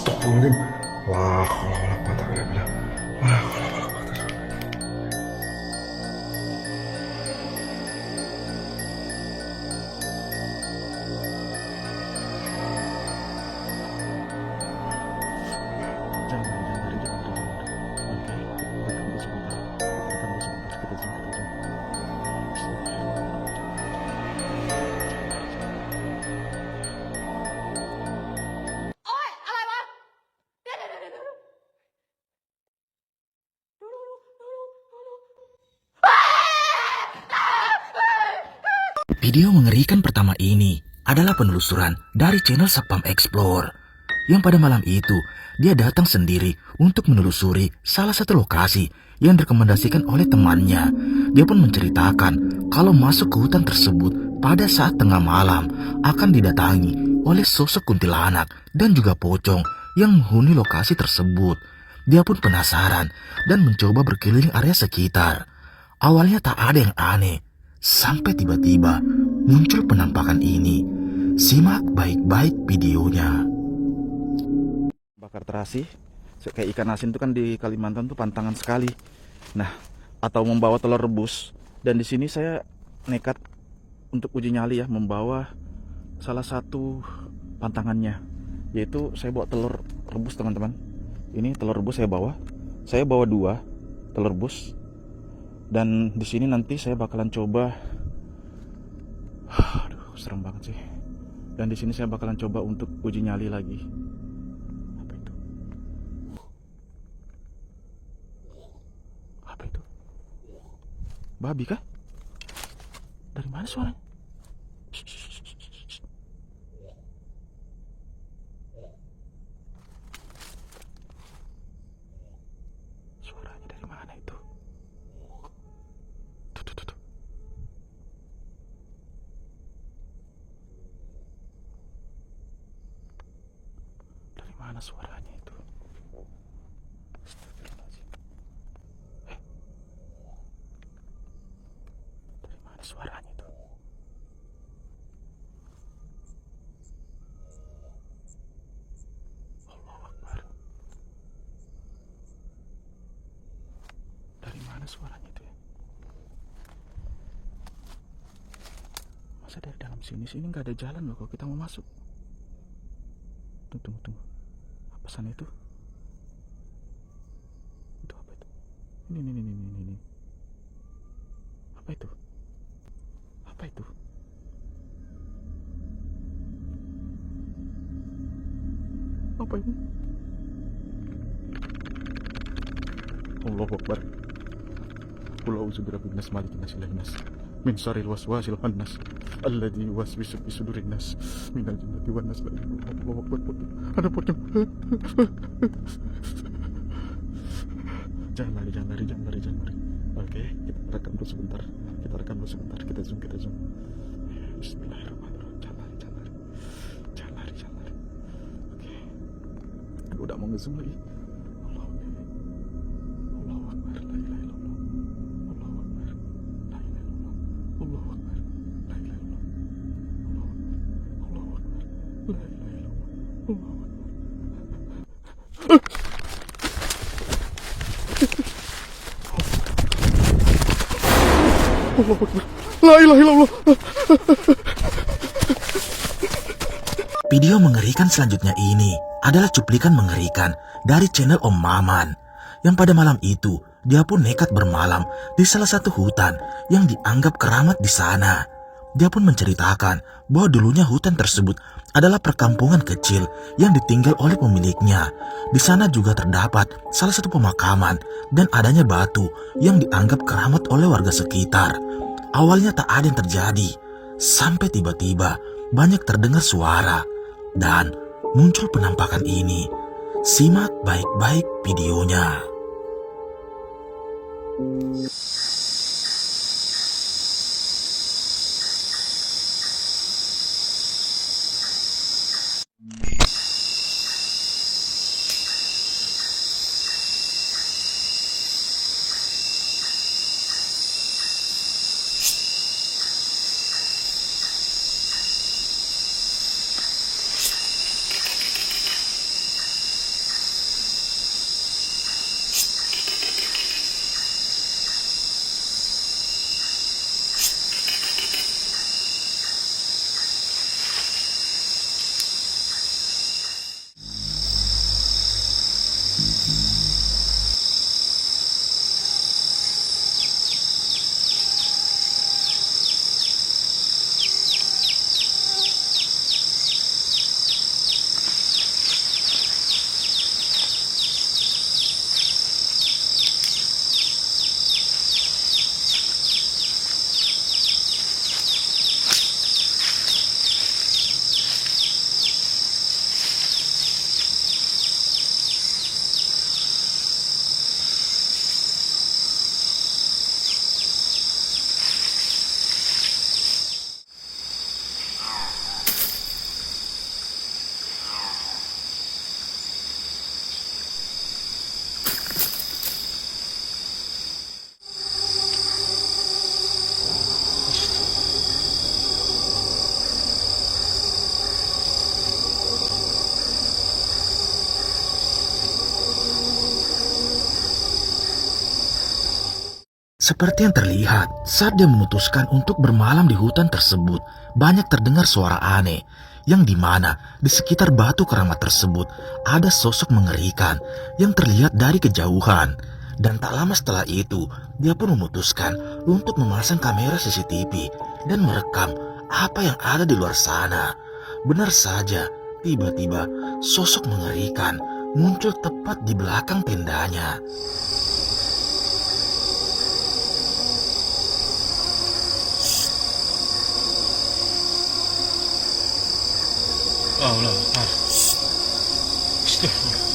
Astagfirullahaladzim. La haula wala quwata illa billah. La haula wala quwata illa billah. Video mengerikan pertama ini adalah penelusuran dari channel Satpam Explore yang pada malam itu dia datang sendiri untuk menelusuri salah satu lokasi yang direkomendasikan oleh temannya. Dia pun menceritakan kalau masuk ke hutan tersebut pada saat tengah malam akan didatangi oleh sosok kuntilanak dan juga pocong yang menghuni lokasi tersebut. Dia pun penasaran dan mencoba berkeliling area sekitar. Awalnya tak ada yang aneh, sampai tiba-tiba muncul penampakan ini. Simak baik-baik videonya. Bakar terasi, kayak ikan asin itu kan di Kalimantan tuh pantangan sekali. Nah, atau membawa telur rebus. Dan di sini saya nekat untuk uji nyali ya, membawa salah satu pantangannya, yaitu saya bawa telur rebus teman-teman. Ini telur rebus saya bawa. Saya bawa 2 telur rebus. Dan di sini nanti saya bakalan coba. Aduh, serem banget sih. Dan di sini saya bakalan coba untuk uji nyali lagi. Apa itu? Apa itu? Babi kah? Dari mana suaranya? Suaranya dari mana itu? Tuh. Dari mana suaranya itu? Astagfirullahaladzim. Dari mana suaranya itu? Allahu Akbar. Dari mana suaranya itu ya? Masa dari dalam sini nggak ada jalan loh kalau kita mau masuk. Tunggu. Apa sana itu? Itu apa itu? Ini. Apa itu? Apa itu? Apa ini? Allahu Akbar. Qul a'udzu birabbin nas malikin nas ilahin nas min syarril waswasil khannas alladzi yuwaswisu fi sudurin nas minal jinnati wan nas. Allahu Akbar. Ada pocong. Jangan lari. Oke, kita rekam dulu sebentar. Kita zoom. Bismillahirrahmanirrahim. Jangan lari. Oke. Aduh, udah mau ngezoom lagi. Allahu Akbar. La ilaha illallah. Allahu Akbar. La ilaha illallah. Allahu Akbar. La ilaha illallah. Allahu Akbar. La ilaha illallah. Allahu Akbar. Allahu Akbar. La ilaha illallah. Video mengerikan selanjutnya ini adalah cuplikan mengerikan dari channel Om Maman yang pada malam itu dia pun nekat bermalam di salah satu hutan yang dianggap keramat di sana. Dia pun menceritakan bahwa dulunya hutan tersebut adalah perkampungan kecil yang ditinggal oleh pemiliknya. Di sana juga terdapat salah satu pemakaman dan adanya batu yang dianggap keramat oleh warga sekitar. Awalnya tak ada yang terjadi, sampai tiba-tiba banyak terdengar suara dan muncul penampakan ini. Simak baik-baik videonya. Seperti yang terlihat, saat dia memutuskan untuk bermalam di hutan tersebut, banyak terdengar suara aneh, yang dimana di sekitar batu keramat tersebut ada sosok mengerikan yang terlihat dari kejauhan. Dan tak lama setelah itu, dia pun memutuskan untuk memasang kamera CCTV dan merekam apa yang ada di luar sana. Benar saja, tiba-tiba sosok mengerikan muncul tepat di belakang tendanya. Allah, Astagfirullah.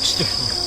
Astagfirullah.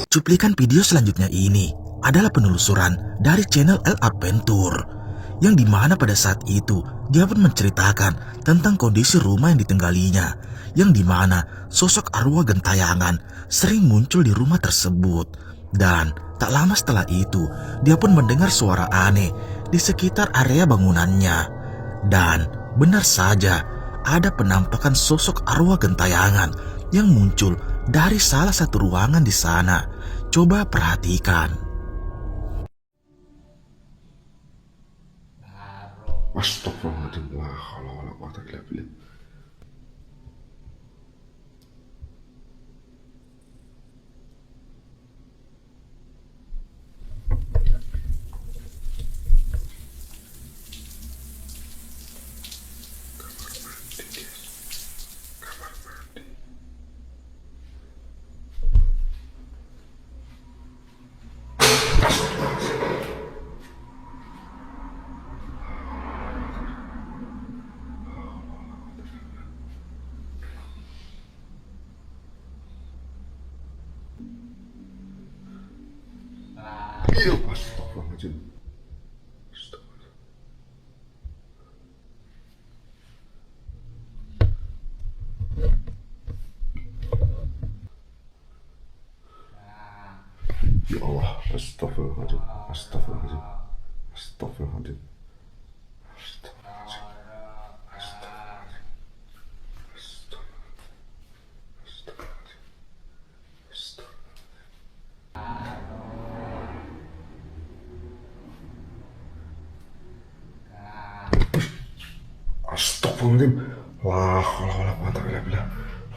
Cuplikan video selanjutnya ini adalah penelusuran dari channel El Adventure, yang dimana pada saat itu dia pun menceritakan tentang kondisi rumah yang ditinggalinya, yang dimana sosok arwah gentayangan sering muncul di rumah tersebut. Dan tak lama setelah itu dia pun mendengar suara aneh di sekitar area bangunannya. Dan benar saja, ada penampakan sosok arwah gentayangan yang muncul dari salah satu ruangan di sana. Coba perhatikan. Astagfirullahaladzim. La haula wala quwata illa billah. Astagfirullahaladzim. Ya Allah, astagfirullahaladzim. Astagfirullahaladzim. Astagfirullahaladzim. Astagfirullahaladzim. La haula wala quwata illa billah.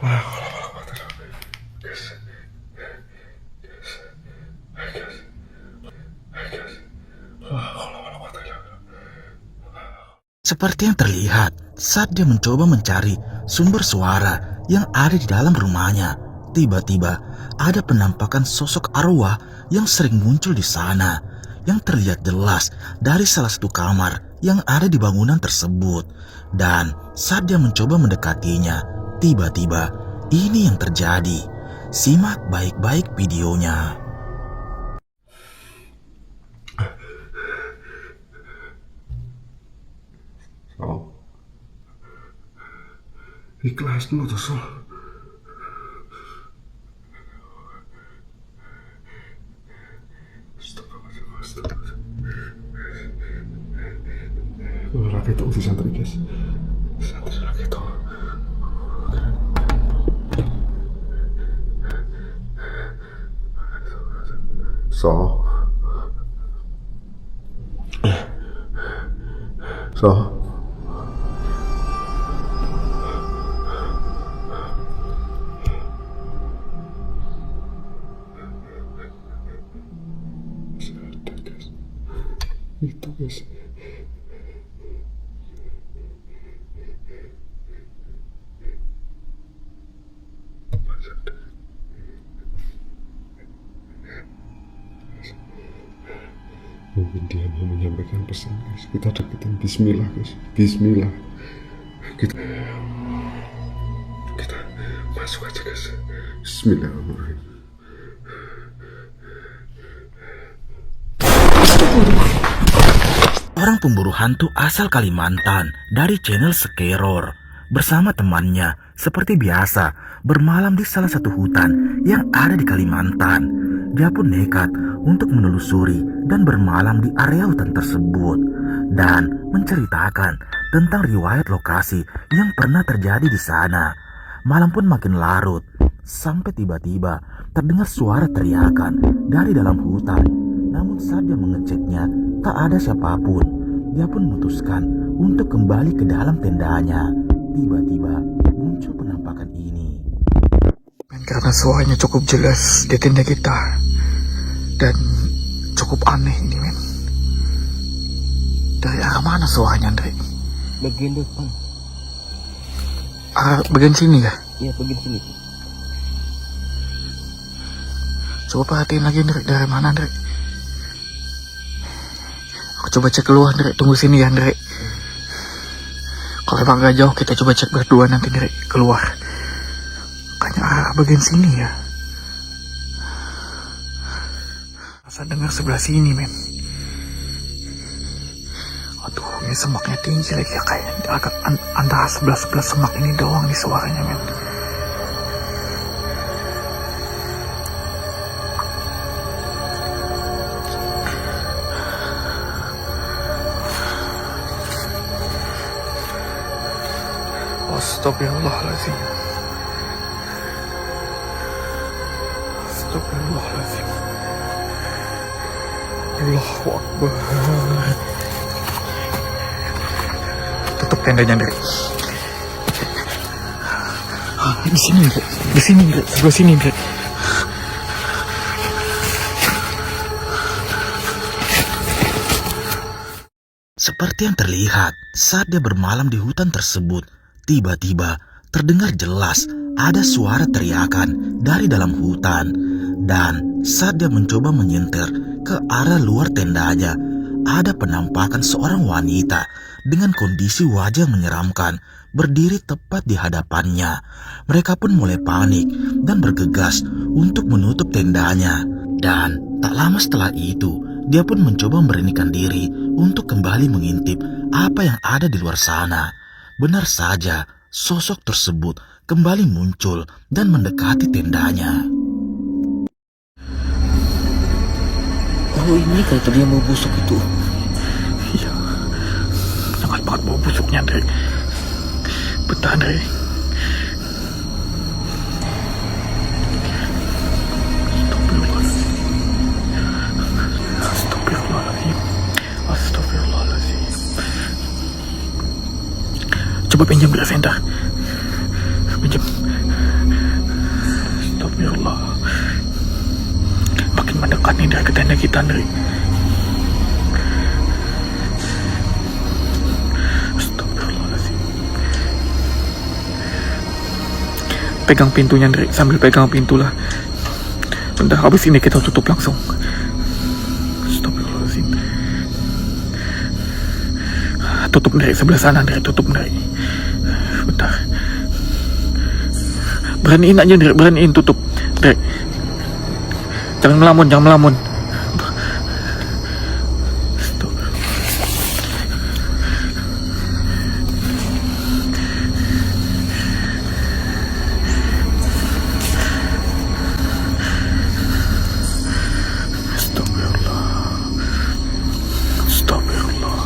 La haula wala quwata illa billah. Guys. La haula wala quwata illa billah. Seperti yang terlihat saat dia mencoba mencari sumber suara yang ada di dalam rumahnya, tiba-tiba ada penampakan sosok arwah yang sering muncul di sana, yang terlihat jelas dari salah satu kamar yang ada di bangunan tersebut. Dan saat dia mencoba mendekatinya, tiba-tiba ini yang terjadi. Simak baik-baik videonya. Sol. Ikhlas dulu tuh, Sol. Lagi itu udah santri, guys. Santri lagi itu. So. Itu, guys. sampaikan pesan guys. Kita deketin, bismillah guys, bismillah. Kita masuk aja guys. Bismillahirrahmanirrahim. Orang pemburu hantu asal Kalimantan dari channel Skeror bersama temannya seperti biasa bermalam di salah satu hutan yang ada di Kalimantan. Dia pun nekat untuk menelusuri dan bermalam di area hutan tersebut dan menceritakan tentang riwayat lokasi yang pernah terjadi di sana. Malam pun makin larut sampai tiba-tiba terdengar suara teriakan dari dalam hutan. Namun saat dia mengeceknya, tak ada siapapun. Dia pun memutuskan untuk kembali ke dalam tendanya. Tiba-tiba muncul penampakan ini. Karena suaranya cukup jelas di tenda kita dan cukup aneh ini, men. Dari arah mana suaranya, Andre? Bagian depan. Arah bagian sini ya? Iya, bagian sini. Coba perhatiin lagi, Andre. Dari mana, Andre? Aku coba cek keluar, Andre. Tunggu sini ya, Andre. Kalau emang gak jauh, kita coba cek berdua nanti, Andre. Keluar. Kayaknya arah bagian sini ya. Rasa dengar sebelah sini, men. Aduh, ini semaknya tinggi lagi ya. Kayaknya agak antara sebelah semak ini doang nih suaranya, men. Astagfirullahaladzim. Astagfirullahaladzim. Allahu Akbar. Tutup tendanya, Ndre. Di sini, Ndre. Di sini, Ndre. Sebelah sini, Ndre. Seperti yang terlihat saat dia bermalam di hutan tersebut, tiba-tiba terdengar jelas ada suara teriakan dari dalam hutan. Dan saat dia mencoba menyentir ke arah luar tendanya, ada penampakan seorang wanita dengan kondisi wajah menyeramkan berdiri tepat di hadapannya. Mereka pun mulai panik dan bergegas untuk menutup tendanya. Dan tak lama setelah itu, dia pun mencoba memberanikan diri untuk kembali mengintip apa yang ada di luar sana. Benar saja, sosok tersebut kembali muncul dan mendekati tendanya. Oh, ini kayak tadi yang mau busuk itu. Iya. Sangat banget bau busuknya, Andre. Betah, Andre. Astagfirullahaladzim. Astagfirullahaladzim. Coba pinjam beras entah. Pinjam. Astagfirullah. Makin mendekat nih dari ke tenda kita, Andre. Astagfirullahaladzim. Pegang pintunya, Andre. Sambil pegang pintu lah. Bentar, habis ini kita tutup langsung. Astagfirullahaladzim. Tutup, Andre. Sebelah sana, Andre. Tutup, Andre. Bentar. Beraniin aja, Andre. Beraniin tutup, Andre. Jangan melamun, jangan melamun. Astagfirullah. Astagfirullah.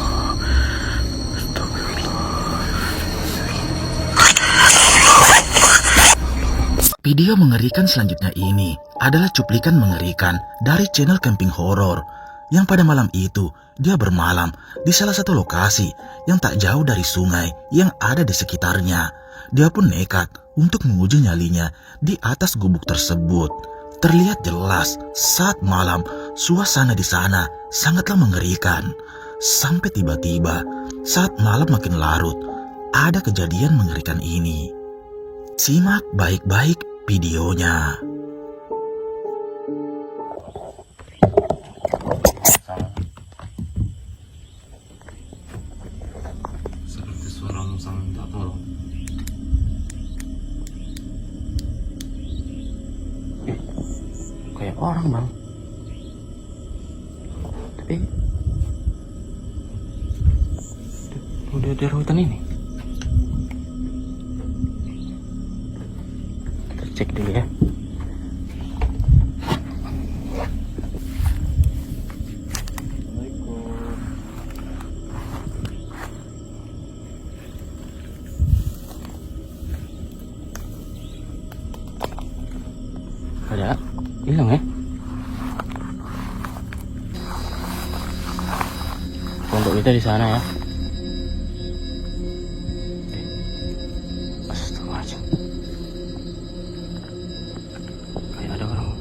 Video mengerikan selanjutnya ini adalah cuplikan mengerikan dari channel Camping Horror yang pada malam itu dia bermalam di salah satu lokasi yang tak jauh dari sungai yang ada di sekitarnya. Dia pun nekat untuk menguji nyalinya di atas gubuk tersebut. Terlihat jelas saat malam suasana di sana sangatlah mengerikan. Sampai tiba-tiba saat malam makin larut, ada kejadian mengerikan ini. Simak baik-baik videonya. sama minta tolong. Kayak orang bang. Tapi udah dari hutan ini. Kita cek dulu ya. Ada hilang ya? Pondok kita di sana ya. Astagfirullahaladzim. Kayak ada orang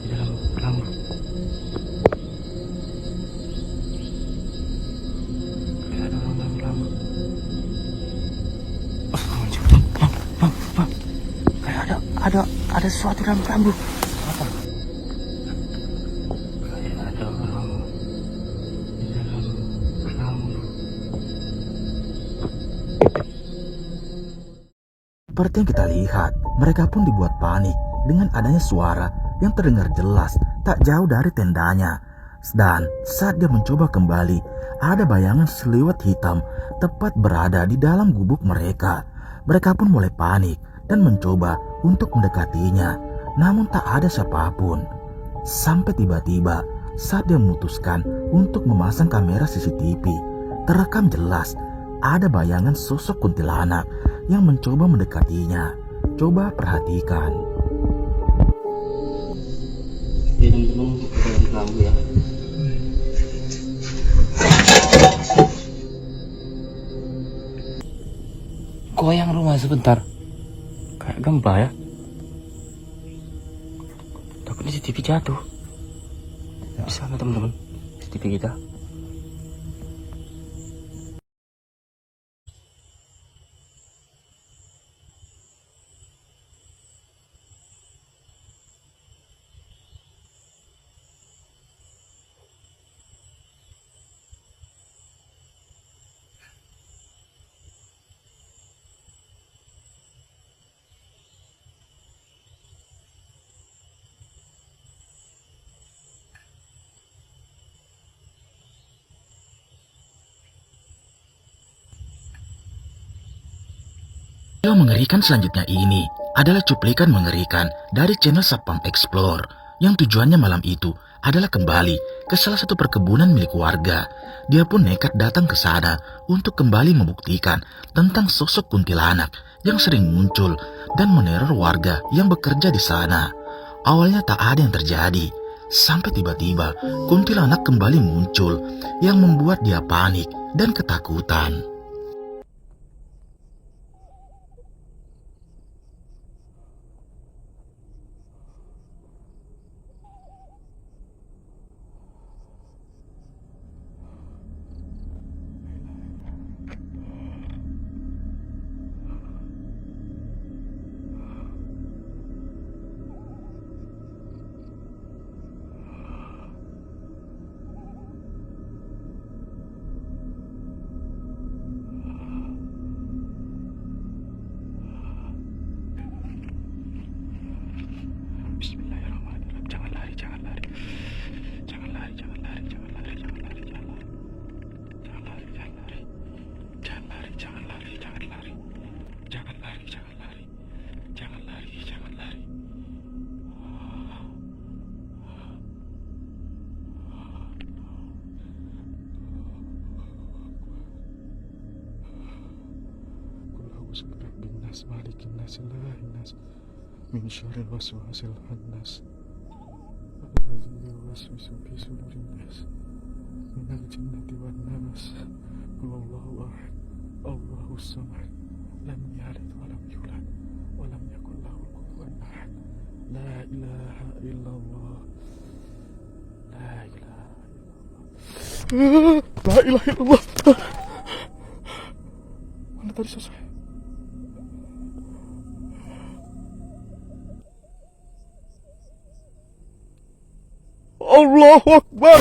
di dalam lampu. Kayak ada orang dalam lampu. Astagfirullahaladzim. Bang. Kayak ada sesuatu dalam lampu. Apa? Kayak ada orang di dalam lampu. Seperti yang kita lihat, mereka pun dibuat panik dengan adanya suara yang terdengar jelas tak jauh dari tendanya. Dan saat dia mencoba kembali, ada bayangan seliwet hitam tepat berada di dalam gubuk mereka. Mereka pun mulai panik dan mencoba untuk mendekatinya, namun tak ada siapapun. Sampai tiba-tiba saat dia memutuskan untuk memasang kamera CCTV, terekam jelas ada bayangan sosok kuntilanak yang mencoba mendekatinya. Coba perhatikan. Dia teman-teman di dalam lampu ya. Goyang rumah sebentar. Kayak gempa ya. Takutnya CCTV jatuh. Di sana teman-teman, CCTV kita. Video mengerikan selanjutnya ini adalah cuplikan mengerikan dari channel Sapam Explore yang tujuannya malam itu adalah kembali ke salah satu perkebunan milik warga. Dia pun nekat datang ke sana untuk kembali membuktikan tentang sosok kuntilanak yang sering muncul dan meneror warga yang bekerja di sana. Awalnya tak ada yang terjadi, sampai tiba-tiba kuntilanak kembali muncul yang membuat dia panik dan ketakutan. Bismillahirrahmanirrahim. Jangan lari. Jangan lari. Jangan lari. Jangan lari. Jangan lari. Jangan lari. Jangan lari. Jangan lari. Jangan lari. Jangan lari. Jangan lari. Jangan lari. Jangan lari. Jangan lari. Jangan lari. Qul a'udzu birabbin nas, malikin nas, ilahin nas, min syarril waswasil khannas, alladzi yuwaswisu fi sudurin nas, minal jinnati wan nas. Qul huwallahu ahad, Allahus samad, lam yalid wa lam yulad wa lam yakul lahu kufuwan ahad. La ilaha illallah. La ilaha illallah. La ilaha illallah. Mana tadi sosok? Allahu Akbar.